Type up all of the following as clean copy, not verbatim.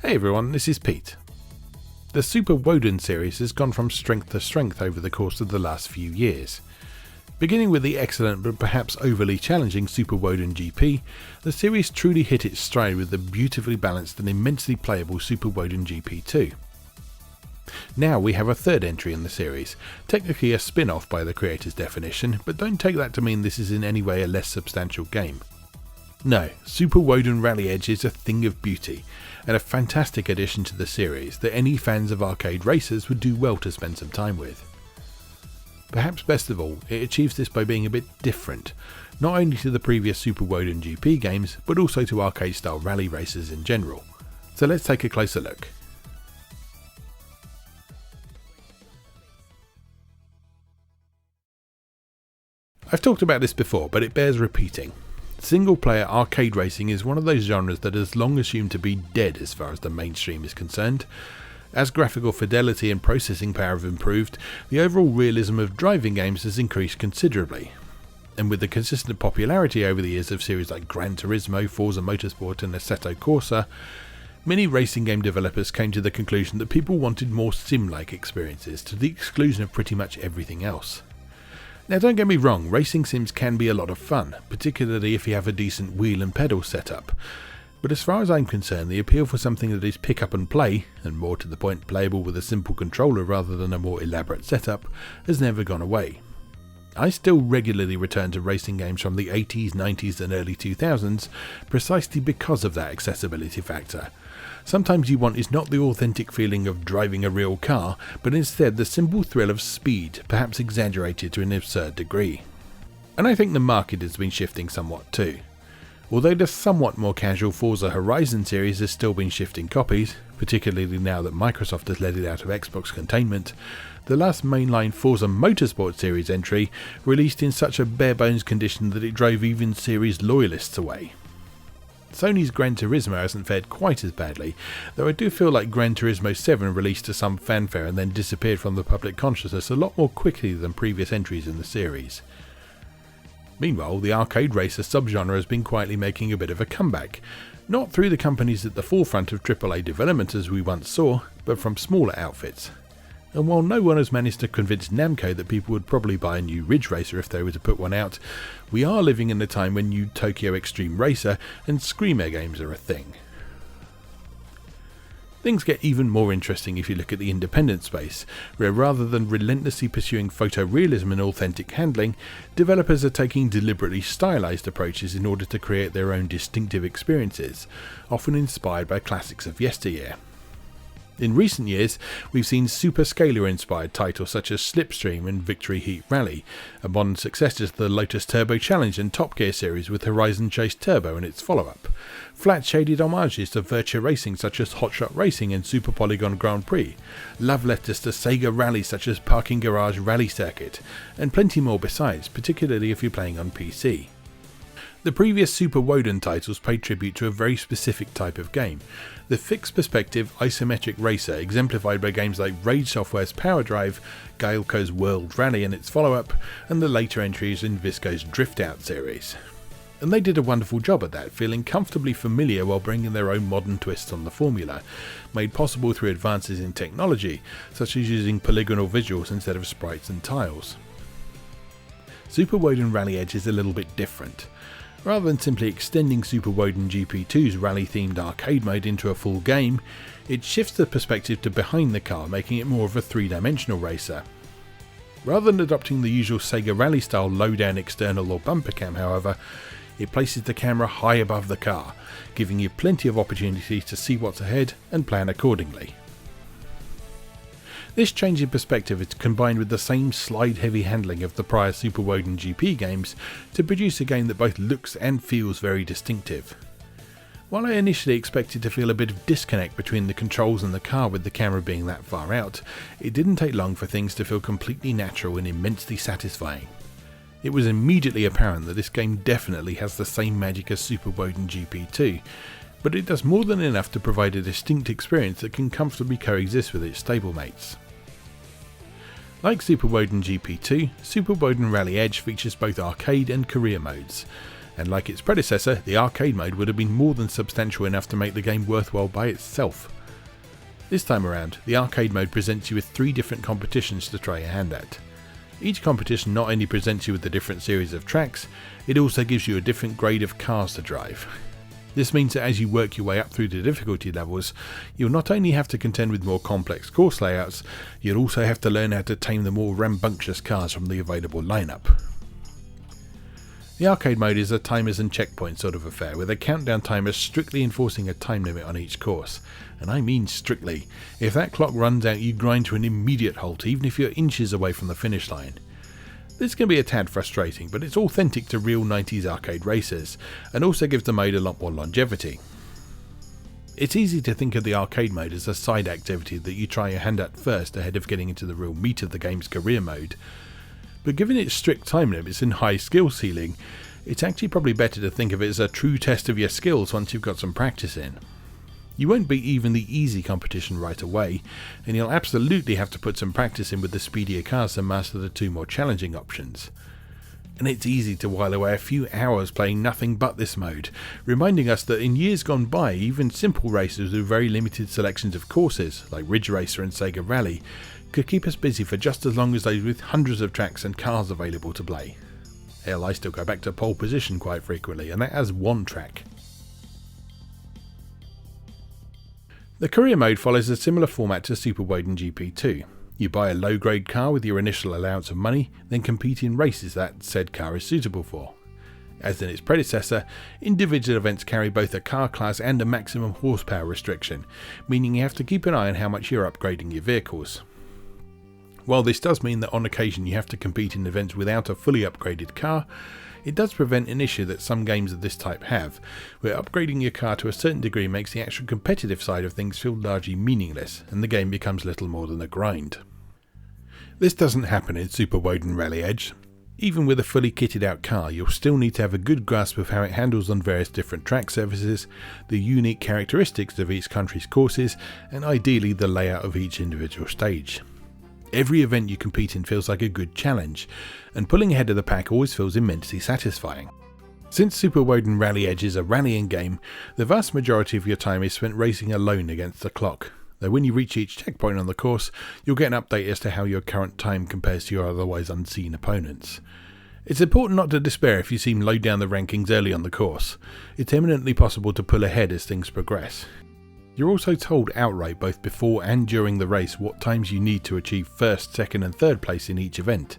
Hey everyone, this is Pete. The Super Woden series has gone from strength to strength over the course of the last few years. Beginning with the excellent but perhaps overly challenging Super Woden GP, the series truly hit its stride with the beautifully balanced and immensely playable Super Woden GP2. Now we have a third entry in the series, technically a spin-off by the creator's definition, but don't take that to mean this is in any way a less substantial game. No, Super Woden Rally Edge is a thing of beauty, and a fantastic addition to the series that any fans of arcade racers would do well to spend some time with. Perhaps best of all, it achieves this by being a bit different, not only to the previous Super Woden GP games, but also to arcade style rally racers in general. So let's take a closer look. I've talked about this before, but it bears repeating. Single-player arcade racing is one of those genres that is long assumed to be dead as far as the mainstream is concerned. As graphical fidelity and processing power have improved, the overall realism of driving games has increased considerably. And with the consistent popularity over the years of series like Gran Turismo, Forza Motorsport and Assetto Corsa, many racing game developers came to the conclusion that people wanted more sim-like experiences to the exclusion of pretty much everything else. Now don't get me wrong, racing sims can be a lot of fun, particularly if you have a decent wheel and pedal setup. But as far as I'm concerned, the appeal for something that is pick up and play, and more to the point playable with a simple controller rather than a more elaborate setup, has never gone away. I still regularly return to racing games from the 80s, 90s and early 2000s precisely because of that accessibility factor. Sometimes you want is not the authentic feeling of driving a real car, but instead the simple thrill of speed, perhaps exaggerated to an absurd degree. And I think the market has been shifting somewhat too. Although the somewhat more casual Forza Horizon series has still been shifting copies, particularly now that Microsoft has let it out of Xbox containment, the last mainline Forza Motorsport series entry released in such a bare-bones condition that it drove even series loyalists away. Sony's Gran Turismo hasn't fared quite as badly, though I do feel like Gran Turismo 7 released to some fanfare and then disappeared from the public consciousness a lot more quickly than previous entries in the series. Meanwhile, the arcade racer subgenre has been quietly making a bit of a comeback, not through the companies at the forefront of AAA development as we once saw, but from smaller outfits. And while no one has managed to convince Namco that people would probably buy a new Ridge Racer if they were to put one out, we are living in a time when new Tokyo Extreme Racer and Screamer games are a thing. Things get even more interesting if you look at the independent space, where rather than relentlessly pursuing photorealism and authentic handling, developers are taking deliberately stylized approaches in order to create their own distinctive experiences, often inspired by classics of yesteryear. In recent years, we've seen super scalar-inspired titles such as Slipstream and Victory Heat Rally, a modern successor to the Lotus Turbo Challenge and Top Gear series with Horizon Chase Turbo and its follow-up, flat-shaded homages to Virtua Racing such as Hotshot Racing and Super Polygon Grand Prix, love letters to Sega rallies such as Parking Garage Rally Circuit, and plenty more besides, particularly if you're playing on PC. The previous Super Woden titles paid tribute to a very specific type of game, the fixed perspective isometric racer exemplified by games like Rage Software's Power Drive, Gailco's World Rally and its follow-up, and the later entries in Visco's Drift Out series. And they did a wonderful job at that, feeling comfortably familiar while bringing their own modern twists on the formula, made possible through advances in technology, such as using polygonal visuals instead of sprites and tiles. Super Woden Rally Edge is a little bit different. Rather than simply extending Super Woden GP2's rally-themed arcade mode into a full game, it shifts the perspective to behind the car, making it more of a three-dimensional racer. Rather than adopting the usual Sega Rally-style low-down external or bumper cam, however, it places the camera high above the car, giving you plenty of opportunities to see what's ahead and plan accordingly. This change in perspective is combined with the same slide-heavy handling of the prior Super Woden GP games to produce a game that both looks and feels very distinctive. While I initially expected to feel a bit of disconnect between the controls and the car with the camera being that far out, it didn't take long for things to feel completely natural and immensely satisfying. It was immediately apparent that this game definitely has the same magic as Super Woden GP2, but it does more than enough to provide a distinct experience that can comfortably coexist with its stablemates. Like Super Woden GP2, Super Woden Rally Edge features both arcade and career modes, and like its predecessor, the arcade mode would have been more than substantial enough to make the game worthwhile by itself. This time around, the arcade mode presents you with 3 different competitions to try your hand at. Each competition not only presents you with a different series of tracks, it also gives you a different grade of cars to drive. This means that as you work your way up through the difficulty levels, you'll not only have to contend with more complex course layouts, you'll also have to learn how to tame the more rambunctious cars from the available lineup. The arcade mode is a timers and checkpoint sort of affair, with a countdown timer strictly enforcing a time limit on each course. And I mean strictly. If that clock runs out, you grind to an immediate halt, even if you're inches away from the finish line. This can be a tad frustrating, but it's authentic to real 90s arcade racers, and also gives the mode a lot more longevity. It's easy to think of the arcade mode as a side activity that you try your hand at first ahead of getting into the real meat of the game's career mode. But given its strict time limits and high skill ceiling, it's actually probably better to think of it as a true test of your skills once you've got some practice in. You won't beat even the easy competition right away, and you'll absolutely have to put some practice in with the speedier cars to master the 2 more challenging options. And it's easy to while away a few hours playing nothing but this mode, reminding us that in years gone by, even simple racers with very limited selections of courses, like Ridge Racer and Sega Rally, could keep us busy for just as long as those with hundreds of tracks and cars available to play. Hell, I still go back to pole position quite frequently, and that has 1 track. The career mode follows a similar format to Super Woden GP2. You buy a low-grade car with your initial allowance of money, then compete in races that said car is suitable for. As in its predecessor, individual events carry both a car class and a maximum horsepower restriction, meaning you have to keep an eye on how much you're upgrading your vehicles. While this does mean that on occasion you have to compete in events without a fully upgraded car, it does prevent an issue that some games of this type have, where upgrading your car to a certain degree makes the actual competitive side of things feel largely meaningless, and the game becomes little more than a grind. This doesn't happen in Super Woden Rally Edge. Even with a fully kitted out car, you'll still need to have a good grasp of how it handles on various different track surfaces, the unique characteristics of each country's courses, and ideally the layout of each individual stage. Every event you compete in feels like a good challenge, and pulling ahead of the pack always feels immensely satisfying. Since Super Woden Rally Edge is a rallying game, the vast majority of your time is spent racing alone against the clock, though when you reach each checkpoint on the course, you'll get an update as to how your current time compares to your otherwise unseen opponents. It's important not to despair if you seem low down the rankings early on the course. It's eminently possible to pull ahead as things progress. You're also told outright both before and during the race what times you need to achieve first, second and third place in each event,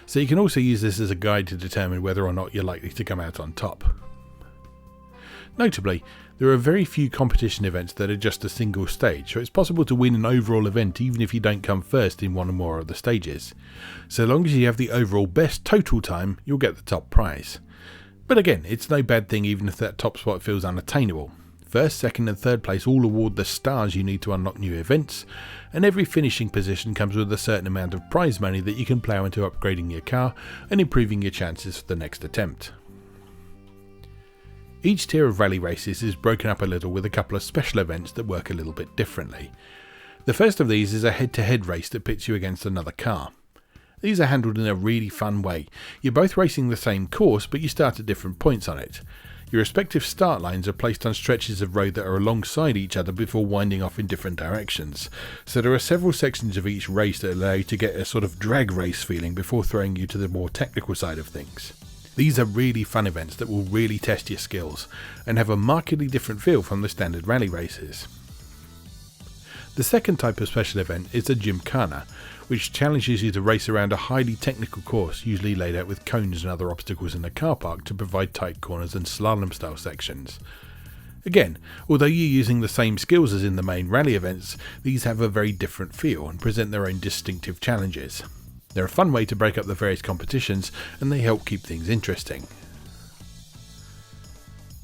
so you can also use this as a guide to determine whether or not you're likely to come out on top. Notably, there are very few competition events that are just a single stage, so it's possible to win an overall event even if you don't come first in one or more of the stages. So long as you have the overall best total time, you'll get the top prize. But again, it's no bad thing even if that top spot feels unattainable. First, second and third place all award the stars you need to unlock new events, and every finishing position comes with a certain amount of prize money that you can plough into upgrading your car and improving your chances for the next attempt. Each tier of rally races is broken up a little with a couple of special events that work a little bit differently. The first of these is a head-to-head race that pits you against another car. These are handled in a really fun way. You're both racing the same course, but you start at different points on it. Your respective start lines are placed on stretches of road that are alongside each other before winding off in different directions. So there are several sections of each race that allow you to get a sort of drag race feeling before throwing you to the more technical side of things. These are really fun events that will really test your skills and have a markedly different feel from the standard rally races. The second type of special event is a gymkhana, which challenges you to race around a highly technical course, usually laid out with cones and other obstacles in the car park to provide tight corners and slalom style sections. Again, although you're using the same skills as in the main rally events, these have a very different feel and present their own distinctive challenges. They're a fun way to break up the various competitions, and they help keep things interesting.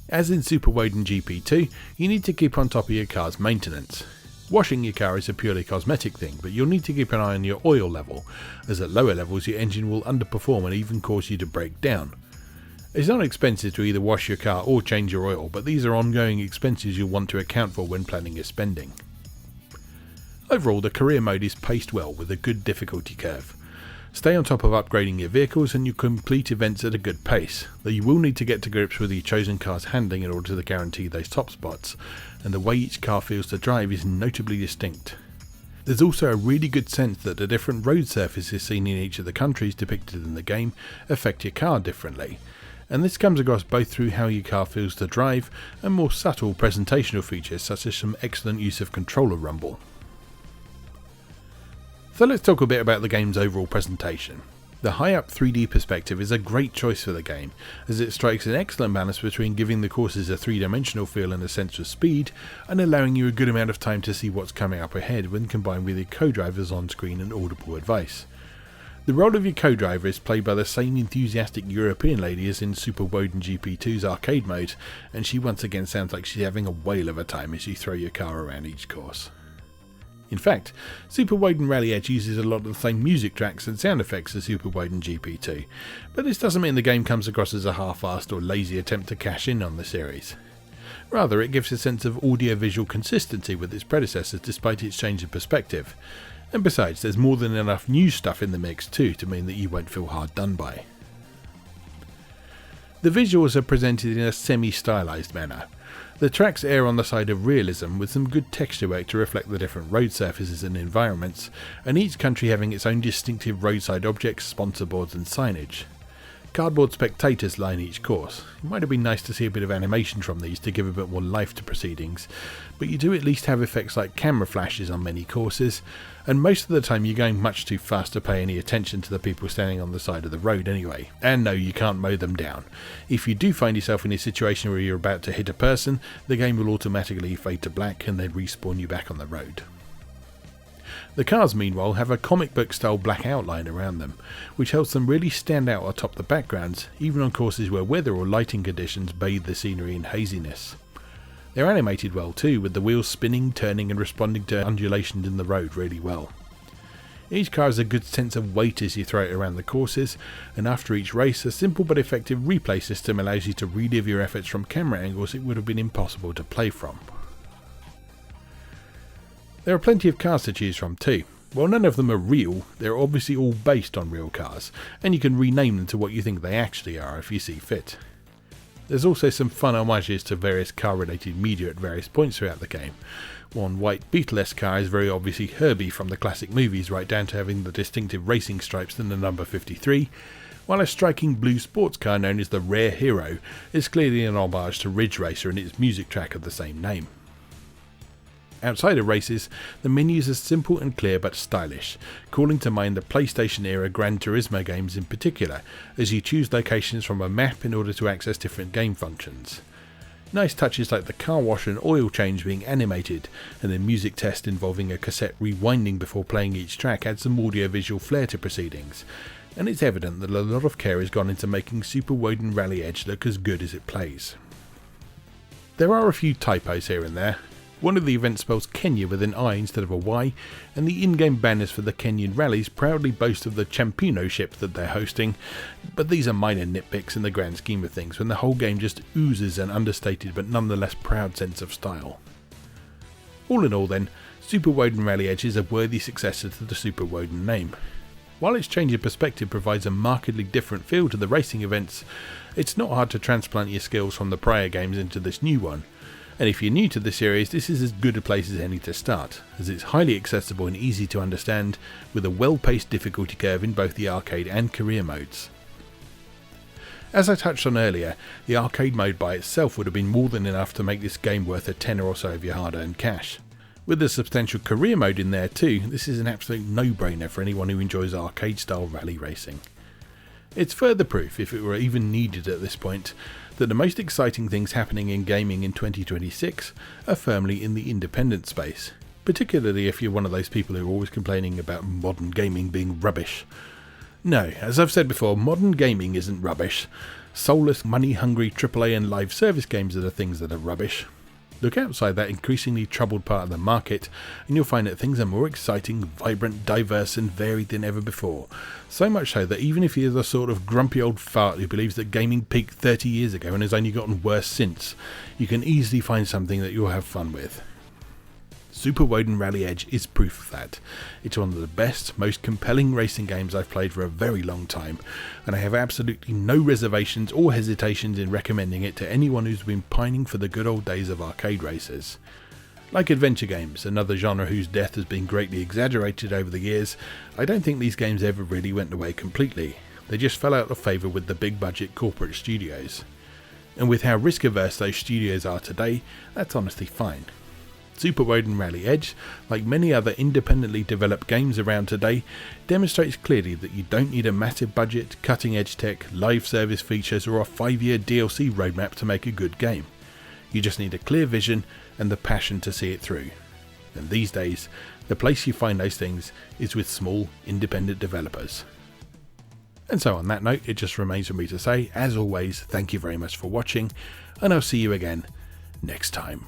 As in Super Woden GP2, you need to keep on top of your car's maintenance. Washing your car is a purely cosmetic thing, but you'll need to keep an eye on your oil level, as at lower levels your engine will underperform and even cause you to break down. It's not expensive to either wash your car or change your oil, but these are ongoing expenses you'll want to account for when planning your spending. Overall, the career mode is paced well with a good difficulty curve. Stay on top of upgrading your vehicles and you complete events at a good pace, though you will need to get to grips with your chosen car's handling in order to guarantee those top spots, and the way each car feels to drive is notably distinct. There's also a really good sense that the different road surfaces seen in each of the countries depicted in the game affect your car differently, and this comes across both through how your car feels to drive and more subtle presentational features such as some excellent use of controller rumble. So let's talk a bit about the game's overall presentation. The high-up 3D perspective is a great choice for the game, as it strikes an excellent balance between giving the courses a three-dimensional feel and a sense of speed, and allowing you a good amount of time to see what's coming up ahead when combined with your co-driver's on-screen and audible advice. The role of your co-driver is played by the same enthusiastic European lady as in Super Woden GP2's arcade mode, and she once again sounds like she's having a whale of a time as you throw your car around each course. In fact, Super Woden Rally Edge uses a lot of the same music tracks and sound effects as Super Woden GP2, but this doesn't mean the game comes across as a half-assed or lazy attempt to cash in on the series. Rather, it gives a sense of audio-visual consistency with its predecessors despite its change of perspective, and besides, there's more than enough new stuff in the mix too to mean that you won't feel hard done by. The visuals are presented in a semi-stylized manner. The tracks err on the side of realism, with some good texture work to reflect the different road surfaces and environments, and each country having its own distinctive roadside objects, sponsor boards and signage. Cardboard spectators line each course. It might have been nice to see a bit of animation from these to give a bit more life to proceedings, but you do at least have effects like camera flashes on many courses, and most of the time you're going much too fast to pay any attention to the people standing on the side of the road anyway. And no, you can't mow them down. If you do find yourself in a situation where you're about to hit a person, the game will automatically fade to black and then respawn you back on the road. The cars, meanwhile, have a comic book style black outline around them, which helps them really stand out atop the backgrounds, even on courses where weather or lighting conditions bathe the scenery in haziness. They're animated well too, with the wheels spinning, turning and responding to undulations in the road really well. Each car has a good sense of weight as you throw it around the courses, and after each race, a simple but effective replay system allows you to relive your efforts from camera angles it would have been impossible to play from. There are plenty of cars to choose from too. While none of them are real, they're obviously all based on real cars, and you can rename them to what you think they actually are if you see fit. There's also some fun homages to various car-related media at various points throughout the game. One white Beetle-esque car is very obviously Herbie from the classic movies, right down to having the distinctive racing stripes and the number 53, while a striking blue sports car known as the Rare Hero is clearly an homage to Ridge Racer and its music track of the same name. Outside of races, the menus are simple and clear but stylish, calling to mind the PlayStation era Gran Turismo games in particular, as you choose locations from a map in order to access different game functions. Nice touches like the car wash and oil change being animated, and the music test involving a cassette rewinding before playing each track adds some audio-visual flair to proceedings, and it's evident that a lot of care has gone into making Super Woden Rally Edge look as good as it plays. There are a few typos here and there. One of the events spells Kenya with an I instead of a Y, and the in-game banners for the Kenyan rallies proudly boast of the Champino ship that they're hosting, but these are minor nitpicks in the grand scheme of things when the whole game just oozes an understated but nonetheless proud sense of style. All in all then, Super Woden Rally Edge is a worthy successor to the Super Woden name. While its change of perspective provides a markedly different feel to the racing events, it's not hard to transplant your skills from the prior games into this new one. And if you're new to the series, this is as good a place as any to start, as it's highly accessible and easy to understand, with a well-paced difficulty curve in both the arcade and career modes. As I touched on earlier, the arcade mode by itself would have been more than enough to make this game worth a tenner or so of your hard-earned cash. With a substantial career mode in there too, this is an absolute no-brainer for anyone who enjoys arcade-style rally racing. It's further proof, if it were even needed at this point, that the most exciting things happening in gaming in 2026 are firmly in the independent space, particularly if you're one of those people who are always complaining about modern gaming being rubbish. No, as I've said before, modern gaming isn't rubbish. Soulless, money-hungry AAA and live service games are the things that are rubbish. Look outside that increasingly troubled part of the market and you'll find that things are more exciting, vibrant, diverse and varied than ever before. So much so that even if you're the sort of grumpy old fart who believes that gaming peaked 30 years ago and has only gotten worse since, you can easily find something that you'll have fun with. Super Woden Rally Edge is proof of that. It's one of the best, most compelling racing games I've played for a very long time, and I have absolutely no reservations or hesitations in recommending it to anyone who's been pining for the good old days of arcade races. Like adventure games, another genre whose death has been greatly exaggerated over the years, I don't think these games ever really went away completely. They just fell out of favour with the big budget corporate studios. And with how risk averse those studios are today, that's honestly fine. Super Woden Rally Edge, like many other independently developed games around today, demonstrates clearly that you don't need a massive budget, cutting edge tech, live service features or a 5-year DLC roadmap to make a good game. You just need a clear vision and the passion to see it through. And these days, the place you find those things is with small, independent developers. And so on that note, it just remains for me to say, as always, thank you very much for watching, and I'll see you again next time.